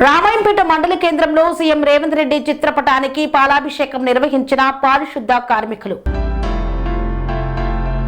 రామాయంపేట మండల కేంద్రంలో సీఎం రేవంత్ రెడ్డి చిత్రపటానికి పాలాభిషేకం నిర్వహించిన పారిశుద్ధ కార్మికులు.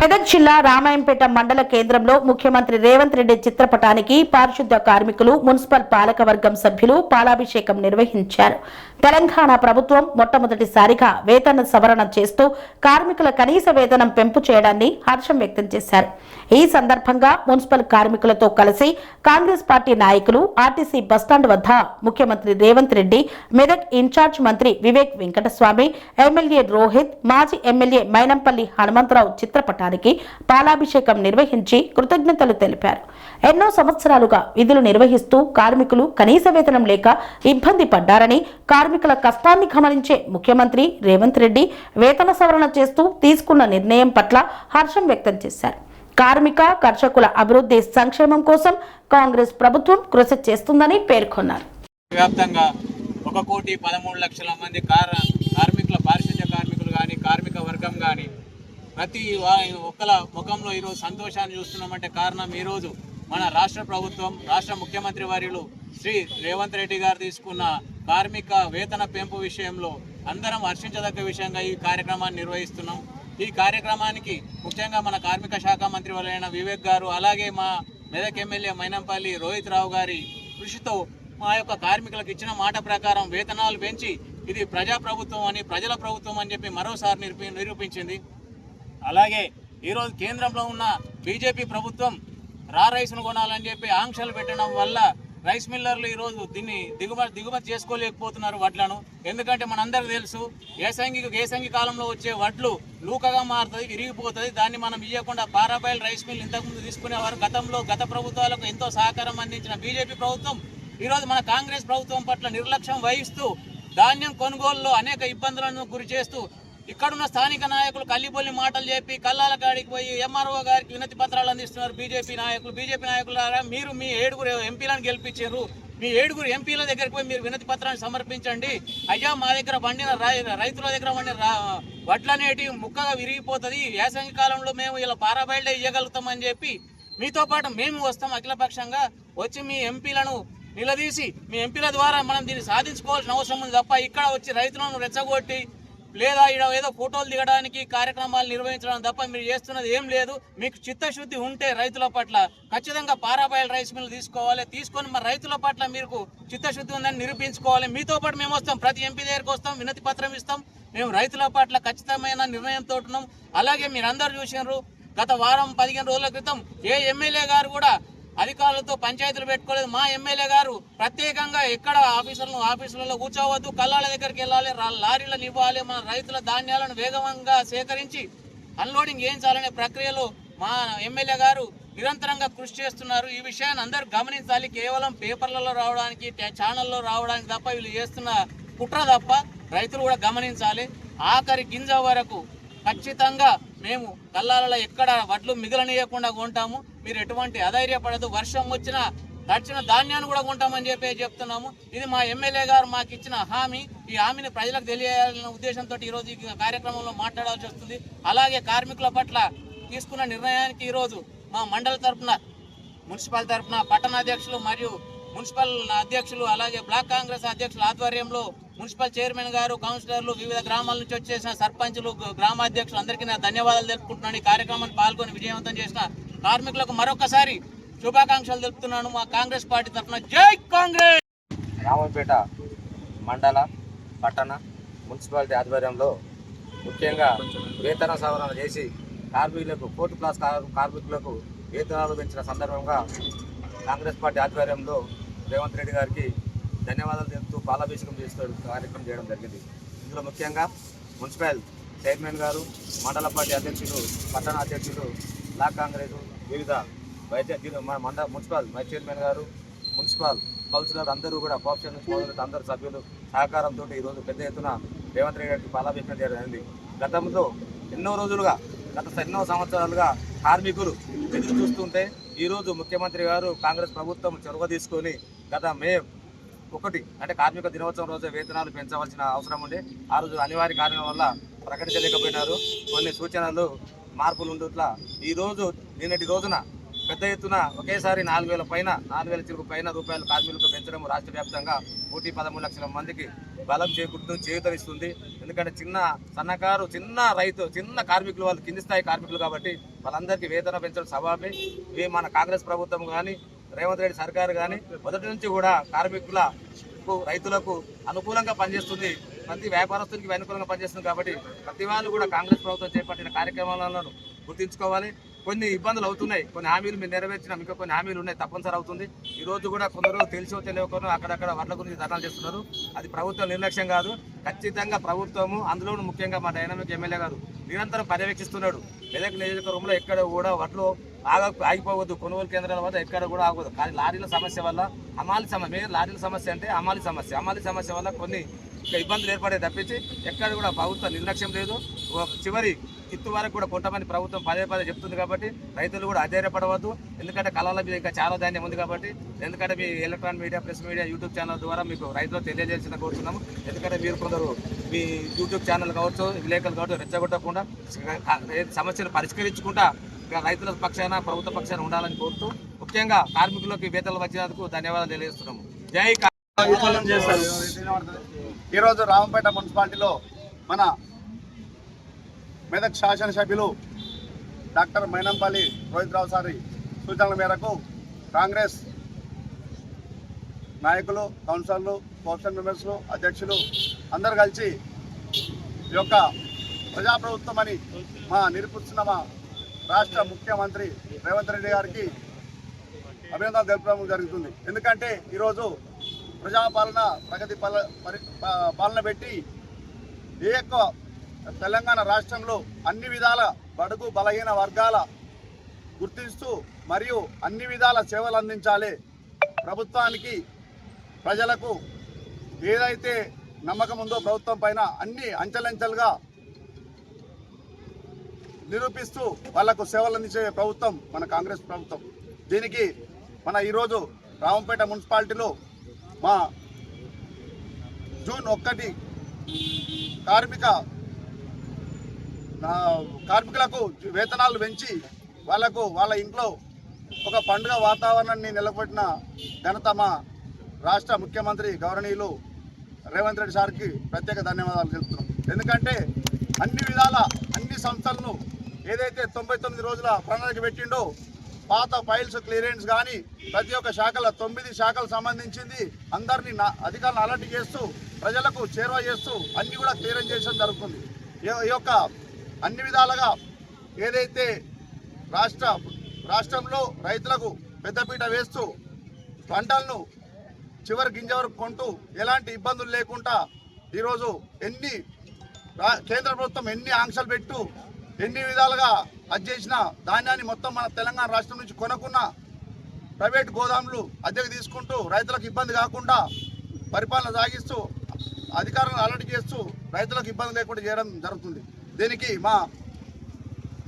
మెదక్ జిల్లా రామాయంపేట మండల కేంద్రంలో ముఖ్యమంత్రి రేవంత్ రెడ్డి చిత్రపటానికి పారిశుద్ధ కార్మికులు, మున్సిపల్ పాలకవర్గం సభ్యులు పాలాభిషేకం నిర్వహించారు. తెలంగాణ ప్రభుత్వం మొట్టమొదటిసారిగా వేతన సవరణ చేస్తూ కార్మికుల కనీస వేతనం పెంపు చేయడాన్ని హర్షం వ్యక్తం చేశారు. ఈ సందర్భంగా మున్సిపల్ కార్మికులతో కలిసి కాంగ్రెస్ పార్టీ నాయకులు ఆర్టీసీ బస్టాండ్ వద్ద ముఖ్యమంత్రి రేవంత్ రెడ్డి, మెదక్ ఇన్ఛార్జ్ మంత్రి వివేక్ వెంకటస్వామి, ఎమ్మెల్యే రోహిత్, మాజీ ఎమ్మెల్యే మైనంపల్లి హనుమంతరావు చిత్రపటానికి పాలాభిషేకం నిర్వహించి కృతజ్ఞతలు తెలిపారు. ఎన్నో సంవత్సరాలుగా విధులు నిర్వహిస్తూ కార్మికులు కనీస వేతనం లేక ఇబ్బంది పడ్డారని, కార్మికుల కష్టాన్ని గమనించే ముఖ్యమంత్రి రేవంత్ రెడ్డి వేతన సవరణ చేస్తూ తీసుకున్న నిర్ణయం పట్ల హర్షం వ్యక్తం చేశారు. కార్మిక కర్షకుల అభివృద్ధి సంక్షేమం కోసం కాంగ్రెస్ ప్రభుత్వం కృషి చేస్తుందని పేర్కొన్నారు. వ్యాప్తంగా 1,13,00,000 మంది కార్మికుల పారిశుద్ధ్య కార్మికులు కానీ, కార్మిక వర్గం కానీ ప్రతి ఒక్కల ముఖంలో ఈరోజు సంతోషాన్ని చూస్తున్నామంటే కారణం ఈరోజు మన రాష్ట్ర ప్రభుత్వం, రాష్ట్ర ముఖ్యమంత్రి వర్యులు శ్రీ రేవంత్ రెడ్డి గారు తీసుకున్న కార్మిక వేతన పెంపు విషయంలో అందరం హర్షించదగ్గ విషయంగా ఈ కార్యక్రమాన్ని నిర్వహిస్తున్నాం. ఈ కార్యక్రమానికి ముఖ్యంగా మన కార్మిక శాఖ మంత్రి వలైన వివేక్ గారు, అలాగే మా మెదక్ ఎమ్మెల్యే మైనంపల్లి రోహిత్ రావు గారి కృషితో మా యొక్క కార్మికులకు ఇచ్చిన మాట ప్రకారం వేతనాలు పెంచి ఇది ప్రజాప్రభుత్వం అని, ప్రజల ప్రభుత్వం అని చెప్పి మరోసారి నిరూపించింది. అలాగే ఈరోజు కేంద్రంలో ఉన్న బీజేపీ ప్రభుత్వం రైస్ను కొనాలని చెప్పి ఆంక్షలు పెట్టడం వల్ల రైస్ మిల్లర్లు ఈరోజు దీన్ని దిగుమతి చేసుకోలేకపోతున్నారు వడ్లను. ఎందుకంటే మనందరికీ తెలుసు, ఏసంగి కాలంలో వచ్చే వడ్లు లూకగా మారుతుంది, విరిగిపోతుంది. దాన్ని మనం ఇవ్వకుండా పారాబాయిల్ రైస్ మిల్ ఇంతకుముందు తీసుకునేవారు. గత ప్రభుత్వాలకు ఎంతో సహకారం అందించిన బీజేపీ ప్రభుత్వం ఈరోజు మన కాంగ్రెస్ ప్రభుత్వం పట్ల నిర్లక్ష్యం వహిస్తూ ధాన్యం కొనుగోలులో అనేక ఇబ్బందులను గురి చేస్తూ ఇక్కడున్న స్థానిక నాయకులు కల్లిబొల్లి మాటలు చెప్పి కల్లాల కాడికి పోయి ఎంఆర్ఓ గారికి వినతి పత్రాలు అందిస్తున్నారు. బీజేపీ నాయకులారా, మీరు మీ 7 ఎంపీలను గెలిపించారు. మీ 7 ఎంపీల దగ్గరికి పోయి మీరు వినతి పత్రాన్ని సమర్పించండి. అయ్యా, మా దగ్గర పండిన రైతుల దగ్గర పండిన వడ్లనేటి ముక్కగా విరిగిపోతుంది, యాసంగి కాలంలో మేము ఇలా పారాబయల్డే ఇవ్వగలుగుతామని చెప్పి మీతో పాటు మేము వస్తాం. అఖిలపక్షంగా వచ్చి మీ ఎంపీలను నిలదీసి మీ ఎంపీల ద్వారా మనం దీన్ని సాధించుకోవాల్సిన అవసరం ఉంది తప్ప ఇక్కడ వచ్చి రైతులను రెచ్చగొట్టి లేదా ఏదో ఫోటోలు దిగడానికి కార్యక్రమాలు నిర్వహించడం తప్ప మీరు చేస్తున్నది ఏం లేదు. మీకు చిత్తశుద్ధి ఉంటే రైతుల పట్ల ఖచ్చితంగా పారాబాయిల్ రైస్ మిల్ తీసుకొని మరి రైతుల పట్ల మీకు చిత్తశుద్ధి ఉందని నిరూపించుకోవాలి. మీతో పాటు మేము వస్తాం, ప్రతి ఎంపీ దగ్గరికి వస్తాం, వినతి పత్రం ఇస్తాం. మేము రైతుల పట్ల ఖచ్చితమైన నిర్ణయంతో ఉన్నాం. అలాగే మీరందరూ చూసినారు, గత వారం 15 రోజుల క్రితం ఏ ఎమ్మెల్యే గారు కూడా అధికారులతో పంచాయతీలు పెట్టుకోలేదు. మా ఎమ్మెల్యే గారు ప్రత్యేకంగా ఎక్కడ ఆఫీసులలో కూర్చోవద్దు, కల్లాల దగ్గరికి వెళ్ళాలి, లారీలను ఇవ్వాలి, మన రైతుల ధాన్యాలను వేగంగా సేకరించి అన్లోడింగ్ చేయించాలనే ప్రక్రియలో మా ఎమ్మెల్యే గారు నిరంతరంగా కృషి చేస్తున్నారు. ఈ విషయాన్ని అందరూ గమనించాలి. కేవలం పేపర్లలో రావడానికి, ఛానల్లో రావడానికి తప్ప వీళ్ళు చేస్తున్న కుట్ర తప్ప రైతులు కూడా గమనించాలి. ఆఖరి గింజ వరకు ఖచ్చితంగా మేము కల్లాలలో ఎక్కడ వడ్లు మిగలనీయకుండా కొంటాము. మీరు ఎటువంటి అధైర్యపడదు. వర్షం వచ్చినా తడిచిన ధాన్యాన్ని కూడా కొంటామని చెప్తున్నాము. ఇది మా ఎమ్మెల్యే గారు మాకు ఇచ్చిన హామీ. ఈ హామీని ప్రజలకు తెలియాలన్న ఉద్దేశంతో ఈరోజు ఈ కార్యక్రమంలో మాట్లాడాల్సి వస్తుంది. అలాగే కార్మికుల పట్ల తీసుకున్న నిర్ణయానికి ఈరోజు మా మండల తరఫున, మున్సిపల్ తరఫున పట్టణ అధ్యక్షులు మరియు మున్సిపల్ అధ్యక్షులు, అలాగే బ్లాక్ కాంగ్రెస్ అధ్యక్షుల ఆధ్వర్యంలో మున్సిపల్ చైర్మన్ గారు, కౌన్సిలర్లు, వివిధ గ్రామాల నుంచి వచ్చేసిన సర్పంచులు, గ్రామాధ్యక్షులు అందరికీ నా ధన్యవాదాలు తెలుపుకుంటున్నాను. ఈ కార్యక్రమాన్ని పాల్గొని విజయవంతం చేసిన కార్మికులకు మరొకసారి శుభాకాంక్షలు తెలుపుతున్నాను. మా కాంగ్రెస్ పార్టీ తరఫున జై కాంగ్రెస్. రామాయంపేట మండల, పట్టణ, మున్సిపాలిటీ ఆధ్వర్యంలో ముఖ్యంగా వేతన సవరణ చేసి కార్మికులకు 4th క్లాస్ కార్మికులకు వేతనాలు పెంచిన సందర్భంగా కాంగ్రెస్ పార్టీ ఆధ్వర్యంలో రేవంత్ రెడ్డి గారికి ధన్యవాదాలు తెలుపుతూ పాలాభిషేకం కార్యక్రమం చేయడం జరిగింది. ఇందులో ముఖ్యంగా మున్సిపల్ చైర్మన్ గారు, మండల పార్టీ అధ్యక్షులు, పట్టణ అధ్యక్షులు, బ్లాక్ కాంగ్రెస్, వివిధ మున్సిపల్ వైస్ చైర్మన్ గారు, మున్సిపల్ కౌన్సిలర్ అందరూ కూడా కోఆప్షన్ నుంచి మొదలు అందరు సభ్యులు సహకారంతో ఈరోజు పెద్ద ఎత్తున రేవంత్ రెడ్డి గారికి పాలాభిషేకం చేయడం జరిగింది. గతంలో ఎన్నో సంవత్సరాలుగా కార్మికులు ఎదురు చూస్తుంటే ఈరోజు ముఖ్యమంత్రి గారు, కాంగ్రెస్ ప్రభుత్వం చొరవ తీసుకొని గత మే 1 అంటే కార్మిక దినోత్సవం రోజే వేతనాలు పెంచవలసిన అవసరం ఉండే ఆ రోజు అనివార్య కారణం వల్ల ప్రకటించలేకపోయినారు. కొన్ని సూచనలు, మార్పులు ఉండట్లా ఈరోజు నిన్నటి రోజున పెద్ద ఎత్తున ఒకేసారి 4,000 పైన 4,000 చిలుకు పైన రూపాయలు కార్మికులకు పెంచడం రాష్ట్ర వ్యాప్తంగా 1,13,00,000 మందికి బలం చేకూరుతూ చేయూతనిస్తుంది. ఎందుకంటే చిన్న రైతు చిన్న కార్మికులు వాళ్ళు కింది స్థాయి కార్మికులు కాబట్టి వాళ్ళందరికీ వేతన పెంచడం స్వభావమే. ఇవి మన కాంగ్రెస్ ప్రభుత్వం కానీ రేవంత్ రెడ్డి సర్కారు కానీ మొదటి నుంచి కూడా కార్మికులకు రైతులకు అనుకూలంగా పనిచేస్తుంది. ప్రతి వ్యాపారస్తునికి అనుకూలంగా పనిచేస్తుంది కాబట్టి ప్రతి వాళ్ళు కూడా కాంగ్రెస్ ప్రభుత్వం చేపట్టిన కార్యక్రమాలను గుర్తించుకోవాలి. కొన్ని ఇబ్బందులు అవుతున్నాయి, కొన్ని హామీలు మీరు నెరవేర్చినాం, ఇంకా కొన్ని హామీలు ఉన్నాయి, తప్పనిసరి అవుతుంది. ఈ రోజు కూడా కొందరు తెలిసో తెలియకుండా అక్కడక్కడ వడ్ల గురించి ధర్నాలు చేస్తున్నారు. అది ప్రభుత్వం నిర్లక్ష్యం కాదు, ఖచ్చితంగా ప్రభుత్వము అందులోనూ ముఖ్యంగా మా డైనామిక్ ఎమ్మెల్యే గారు నిరంతరం పర్యవేక్షిస్తున్నాడు. మెదక్ నియోజకవర్గంలో ఎక్కడ కూడా వడ్లు ఆగిపోవద్దు, కొనుగోలు కేంద్రాల వద్ద ఎక్కడ కూడా ఆగవద్దు. కానీ లారీల సమస్య వల్ల లారీల సమస్య అంటే అమాలి సమస్య వల్ల కొన్ని ఇబ్బందులు ఏర్పడే తప్పించి ఎక్కడ కూడా ప్రభుత్వం నిర్లక్ష్యం లేదు. చివరి కిత్తు వరకు కూడా కొంతమంది ప్రభుత్వం పదే చెప్తుంది కాబట్టి రైతులు కూడా అధైర్యపడవద్దు. ఎందుకంటే కళల మీద ఇంకా చాలా ధాన్యం ఉంది కాబట్టి. ఎందుకంటే మీ electronic media, press media, YouTube channel ద్వారా మీకు రైతులు తెలియజేసిన కోరుతున్నాము. ఎందుకంటే మీరు కొందరు మీ యూట్యూబ్ ఛానల్ కావచ్చు, విలేకరులు కావచ్చు రెచ్చగొట్టకుండా సమస్యలు పరిష్కరించుకుంటా రైతుల పక్షాన ప్రభుత్వ పక్షాన ఉండాలని కోరుతూ ముఖ్యంగా కార్మికులకు వేతనాలు వచ్చినందుకు ధన్యవాదాలు తెలియజేస్తున్నాము. జై చేశారు. ఈరోజు రామంపేట మున్సిపాలిటీలో మన మెదక్ శాసనసభ్యులు డాక్టర్ మైనంపల్లి రోహిత్రావు సారి సూచనల మేరకు కాంగ్రెస్ నాయకులు, కౌన్సిలర్లు, కోఆప్షన్ మెంబర్స్, అధ్యక్షులు అందరు కలిసి ఈ యొక్క ప్రజాప్రభుత్వం అని నిరూపిస్తున్న మా రాష్ట్ర ముఖ్యమంత్రి రేవంత్ రెడ్డి గారికి అభినందనలు తెలుపడం జరుగుతుంది. ఎందుకంటే ఈరోజు ప్రజాపాలన ప్రగతి పాలన పెట్టి ఏ యొక్క తెలంగాణ రాష్ట్రంలో అన్ని విధాల బడుగు బలహీన వర్గాల గుర్తిస్తూ మరియు అన్ని విధాల సేవలు అందించాలి. ప్రభుత్వానికి ప్రజలకు ఏదైతే నమ్మకం ఉందో ప్రభుత్వం పైన అన్ని అంచెలంచెలుగా నిరూపిస్తూ వాళ్లకు సేవలు అందించే ప్రభుత్వం మన కాంగ్రెస్ ప్రభుత్వం. దీనికి మన ఈరోజు రామంపేట మున్సిపాలిటీలో మా జూన్ 1 కార్మికులకు వేతనాలు పెంచి వాళ్ళ ఇంట్లో ఒక పండుగ వాతావరణాన్ని నెలకొట్టిన ఘనత మా రాష్ట్ర ముఖ్యమంత్రి గౌరవనీయులు రేవంత్ రెడ్డి సార్కి ప్రత్యేక ధన్యవాదాలు తెలుపుతున్నాం. ఎందుకంటే అన్ని విధాల అన్ని సంస్థలను ఏదైతే 99 రోజుల ప్రణాళిక పెట్టిండో పాత ఫైల్స్ క్లియరెన్స్ కానీ ప్రతి ఒక్క శాఖల 9 శాఖలు సంబంధించింది అందరినీ అధికారులను అలర్ట్ చేస్తూ ప్రజలకు చేరువ చేస్తూ అన్ని కూడా క్లియరెన్స్ చేయడం జరుగుతుంది. ఈ యొక్క అన్ని విధాలుగా ఏదైతే రాష్ట్రంలో రైతులకు పెద్దపీట వేస్తూ పంటలను చివరి గింజ వరకు కొంటూ ఎలాంటి ఇబ్బందులు లేకుండా ఈరోజు కేంద్ర ప్రభుత్వం ఎన్ని ఆంక్షలు పెట్టు ఎన్ని విధాలుగా అది చేసిన ధాన్యాన్ని మొత్తం మన తెలంగాణ రాష్ట్రం నుంచి కొనుక్కున్న ప్రైవేట్ గోదాములు అద్దెకు తీసుకుంటూ రైతులకు ఇబ్బంది కాకుండా పరిపాలన సాగిస్తూ అధికారులను అలర్ట్ చేస్తూ రైతులకు ఇబ్బంది లేకుండా చేయడం జరుగుతుంది. దీనికి మా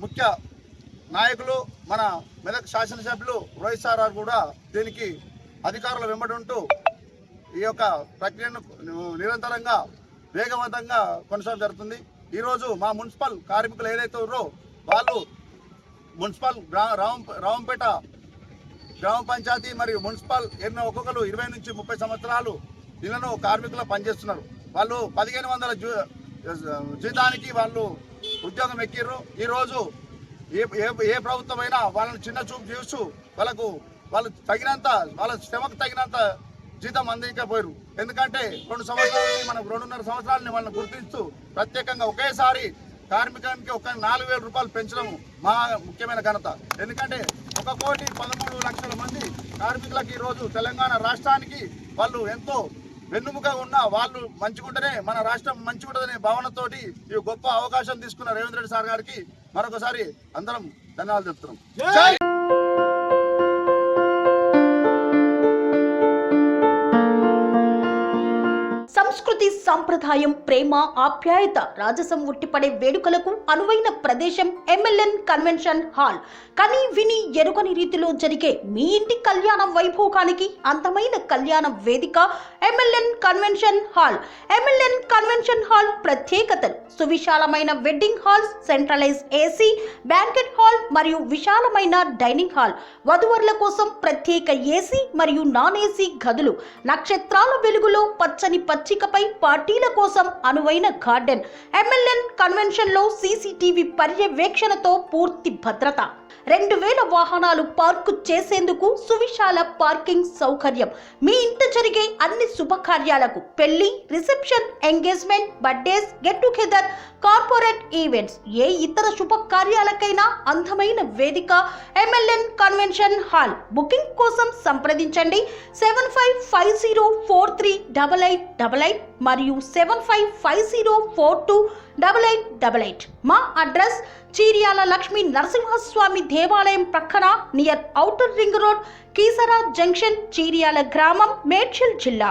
ముఖ్య నాయకులు మన మెదక్ శాసనసభ్యులు రోహిత్ సార్ కూడా దీనికి అధికారుల వెంబడి ఉంటూ ఈ యొక్క ప్రక్రియను నిరంతరంగా వేగవంతంగా కొనసాగడం జరుగుతుంది. ఈరోజు మా మున్సిపల్ కార్మికులు ఏదైతే ఉన్నారో వాళ్ళు మున్సిపల్ రామంపేట గ్రామ పంచాయతీ మరియు మున్సిపల్ ఒక్కొక్కరు 20 నుంచి 30 సంవత్సరాలు ఇళ్లను కార్మికులు పనిచేస్తున్నారు. వాళ్ళు 1500 జీతానికి వాళ్ళు ఉద్యోగం ఎక్కిర్రు. ఈరోజు ఏ ప్రభుత్వం అయినా వాళ్ళని చిన్న చూపు చూస్తూ వాళ్ళు తగినంత వాళ్ళ శ్రమకు తగినంత జీతం అందించకపోయారు. ఎందుకంటే 2 సంవత్సరాలని మనం 2.5 సంవత్సరాలని వాళ్ళని గుర్తిస్తూ ప్రత్యేకంగా ఒకేసారి కార్మికానికి ఒక 4,000 రూపాయలు పెంచడం మా ముఖ్యమైన ఘనత. ఎందుకంటే 1,13,00,000 మంది కార్మికులకు ఈరోజు తెలంగాణ రాష్ట్రానికి వాళ్ళు ఎంతో వెన్నుముగా ఉన్న వాళ్ళు మంచిగుంటేనే మన రాష్ట్రం మంచిగుంటుందనే భావనతోటి ఈ గొప్ప అవకాశం తీసుకున్న రేవంత్ రెడ్డి సార్ గారికి మరొకసారి అందరం ధన్యవాదాలు చెప్తున్నాం. సంస్కృతి సంప్రదాయం ప్రేమ ఆప్యాయత రాజసం ఉట్టిపడే వేడుకలకు అనువైన ప్రదేశం ఎంఎల్ఎన్ కన్వెన్షన్ హాల్. కని విని ఎరుగని రీతిలో జరిగే మీ ఇంటి కళ్యాణ వైభోగానికి అందమైన కళ్యాణ వేదిక MLN convention hall. MLN convention hall ప్రత్యేకతలు: సువిశాలమైన wedding halls, centralised AC banquet hall మరియు విశాలమైన డైనింగ్ హాల్, వధువరుల కోసం ప్రత్యేక ఏసీ మరియు నాన్ ఏసీ గదులు, నక్షత్రాల వెలుగులో పచ్చని పచ్చికపై పార్టీల కోసం అనువైన గార్డెన్. ఎంఎల్ఎన్ కన్వెన్షన్ లో సీసీటీవీ పర్యవేక్షణతో పూర్తి భద్రత, 2000 వాహనాలు పార్కు చేసేందుకు సువిశాల పార్కింగ్ సౌకర్యం. మీ ఇంట జరిగే అన్ని శుభకార్యాలకు, పెళ్లి, reception, engagement, birthdays, get together, corporate events, ఏ ఇతర శుభకార్యాలకైనా అందమైన వేదిక ఎంఎల్ఎన్ కన్వెన్షన్ హాల్. బుకింగ్ కోసం సంప్రదించండి 7550438888 మరియు 7550428888. మా అడ్రస్ చీర్యాల లక్ష్మీ నరసింహస్వామి దేవాలయం ప్రక్కన, near outer ring road, Keesara junction, Cheeryal గ్రామం, మేడ్చల్ జిల్లా.